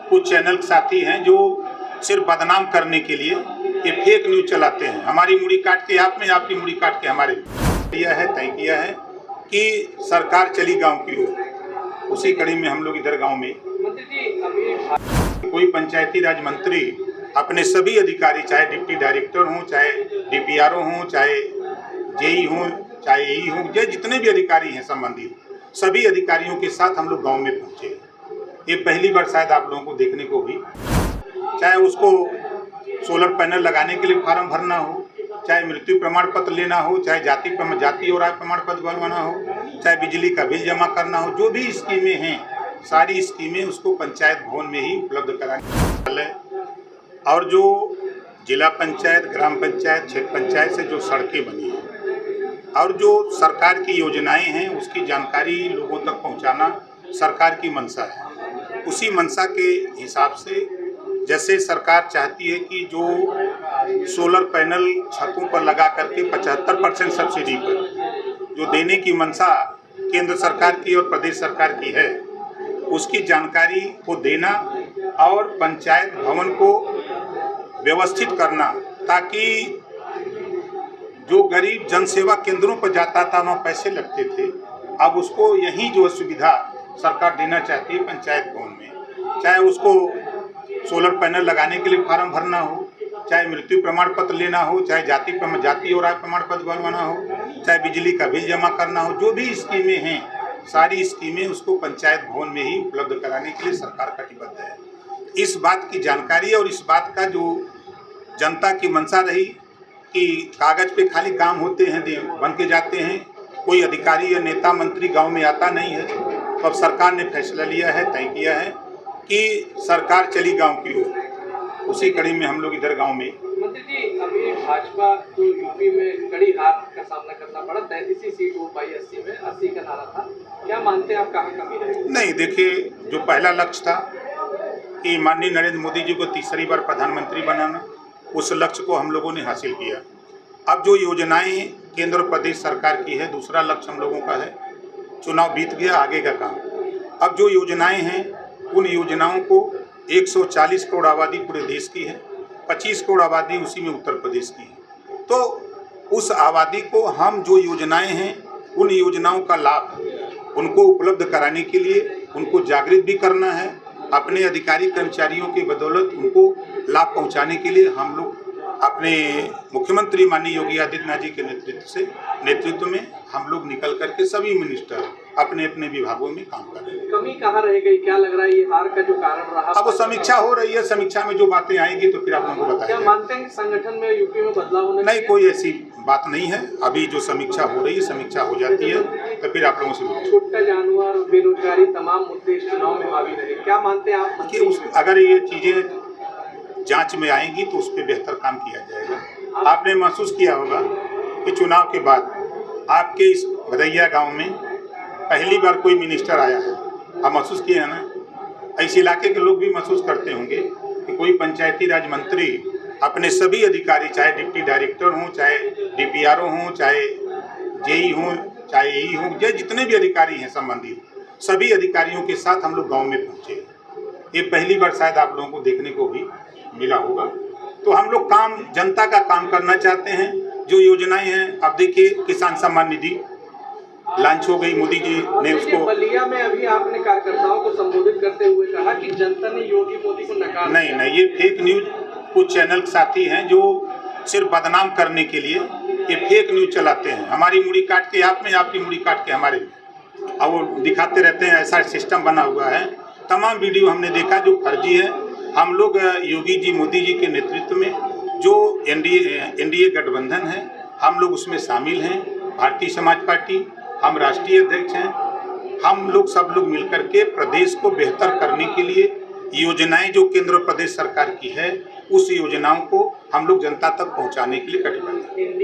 कुछ चैनल साथी हैं जो सिर्फ बदनाम करने के लिए ये फेक न्यूज़ चलाते हैं। हमारी मुड़ी काट के आप में, आपकी मुड़ी काट के हमारे में। तय किया है कि सरकार चली गांव की ओर। उसी कड़ी में हम लोग इधर गांव में कोई पंचायती राज मंत्री अपने सभी अधिकारी, चाहे डिप्टी डायरेक्टर हों, चाहे डीपीआरओ हों, चाहे जेई हों, चाहे एई हों, जितने भी अधिकारी हैं संबंधित, सभी अधिकारियों के साथ हम लोग गांव में पहुंचे। ये पहली बार शायद आप लोगों को देखने को भी, चाहे उसको सोलर पैनल लगाने के लिए फार्म भरना हो, चाहे मृत्यु प्रमाण पत्र लेना हो, चाहे जाति और आय प्रमाण पत्र बनवाना हो, चाहे बिजली का बिल जमा करना हो, जो भी स्कीमें हैं सारी स्कीमें उसको पंचायत भवन में ही उपलब्ध करानी है। और जो जिला पंचायत, ग्राम पंचायत, क्षेत्र पंचायत से जो सड़कें बनी हैं और जो सरकार की योजनाएं हैं उसकी जानकारी लोगों तक पहुंचाना सरकार की मंशा है। उसी मंशा के हिसाब से जैसे सरकार चाहती है कि जो सोलर पैनल छतों पर लगा करके 75% सब्सिडी पर जो देने की मंशा केंद्र सरकार की और प्रदेश सरकार की है, उसकी जानकारी को देना और पंचायत भवन को व्यवस्थित करना, ताकि जो गरीब जनसेवा केंद्रों पर जाता था वहाँ पैसे लगते थे, अब उसको यही जो सुविधा सरकार देना चाहती है पंचायत भवन में, चाहे उसको सोलर पैनल लगाने के लिए फार्म भरना हो, चाहे मृत्यु प्रमाण पत्र लेना हो, चाहे जाति और आय प्रमाण पत्र बनवाना हो, चाहे बिजली का बिल जमा करना हो, जो भी स्कीमें हैं सारी स्कीमें उसको पंचायत भवन में ही उपलब्ध कराने के लिए सरकार कटिबद्ध है। इस बात की जानकारी और इस बात का जो जनता की मंशा रही कि कागज पे खाली काम होते हैं, बन के जाते हैं, कोई अधिकारी या नेता मंत्री गांव में आता नहीं है, तो अब सरकार ने फैसला लिया है, तय किया है कि सरकार चली गांव की ओर। उसी कड़ी में हम लोग इधर गांव में। मंत्री जी, अभी भाजपा को यूपी में कड़ी हार का सामना करना पड़ा, 33 सीट वो पाई 80 में, 80 का नारा था। क्या मानते हैं आप, कहाँ कमी रहेगी? नहीं, देखिए, जो पहला लक्ष्य था कि माननीय नरेंद्र मोदी जी को तीसरी बार प्रधानमंत्री बनाना, उस लक्ष्य को हम लोगों ने हासिल किया। अब जो योजनाएं केंद्र और प्रदेश सरकार की है, दूसरा लक्ष्य हम लोगों का है। चुनाव बीत गया, आगे का काम। अब जो योजनाएं हैं उन योजनाओं को 140 करोड़ आबादी पूरे देश की है, 25 करोड़ आबादी उसी में उत्तर प्रदेश की है, तो उस आबादी को हम जो योजनाएं हैं उन योजनाओं का लाभ उनको उपलब्ध कराने के लिए उनको जागृत भी करना है। अपने अधिकारी कर्मचारियों के बदौलत उनको लाभ पहुंचाने के लिए हम लोग अपने मुख्यमंत्री माननीय योगी आदित्यनाथ जी के नेतृत्व में हम लोग निकल करके सभी मिनिस्टर अपने अपने विभागों में काम कर रहे हैं। कमी कहाँ रह गई, क्या लग रहा है ये हार का जो कारण रहा? अब वो समीक्षा हो रही है, समीक्षा में जो बातें आएंगी तो फिर आप लोगों को बताएंगे। क्या मानते हैं संगठन में यूपी में बदलाव होना नहीं, कोई ऐसी बात नहीं है। अभी जो समीक्षा हो रही है, समीक्षा हो जाती है तो फिर आप लोगों से। छूटता जानवर, बेरोजगारी, तमाम मुद्दे चुनाव में हावी रहे, क्या मानते हैं आप? अगर ये चीजें जांच में आएंगी तो उस पर बेहतर काम किया जाएगा। आपने महसूस किया होगा कि चुनाव के बाद आपके इस भदैया गांव में पहली बार कोई मिनिस्टर आया है। आप महसूस किए हैं ना? इस इलाके के लोग भी महसूस करते होंगे कि कोई पंचायती राज मंत्री अपने सभी अधिकारी, चाहे डिप्टी डायरेक्टर हों, चाहे डीपीआरओ हों, चाहे जेई हों, चाहे एई हों, जितने भी अधिकारी हैं संबंधित, सभी अधिकारियों के साथ हम लोग गाँव में पहुँचे। ये पहली बार शायद आप लोगों को देखने को भी मिला होगा। तो हम लोग काम, जनता का काम करना चाहते हैं। जो योजनाएं हैं, अब देखिए, किसान सम्मान निधि लॉन्च हो गई, मोदी जी ने उसको। बलिया में अभी आपने कार्यकर्ताओं को संबोधित करते हुए कहा कि जनता ने योगी मोदी को नकार। नहीं, ये फेक न्यूज कुछ चैनल साथी हैं जो सिर्फ बदनाम करने के लिए ये फेक न्यूज चलाते हैं। हमारी मुड़ी काट के आप में, आपकी मुड़ी काट के हमारे में, अब वो दिखाते रहते हैं। ऐसा सिस्टम बना हुआ है। तमाम वीडियो हमने देखा जो फर्जी है। हम लोग योगी जी, मोदी जी के नेतृत्व में जो एनडीए गठबंधन है, हम लोग उसमें शामिल हैं। भारतीय समाज पार्टी, हम राष्ट्रीय अध्यक्ष हैं। हम लोग सब लोग मिलकर के प्रदेश को बेहतर करने के लिए योजनाएं जो केंद्र और प्रदेश सरकार की है, उस योजनाओं को हम लोग जनता तक पहुंचाने के लिए कटिबद्ध हैं।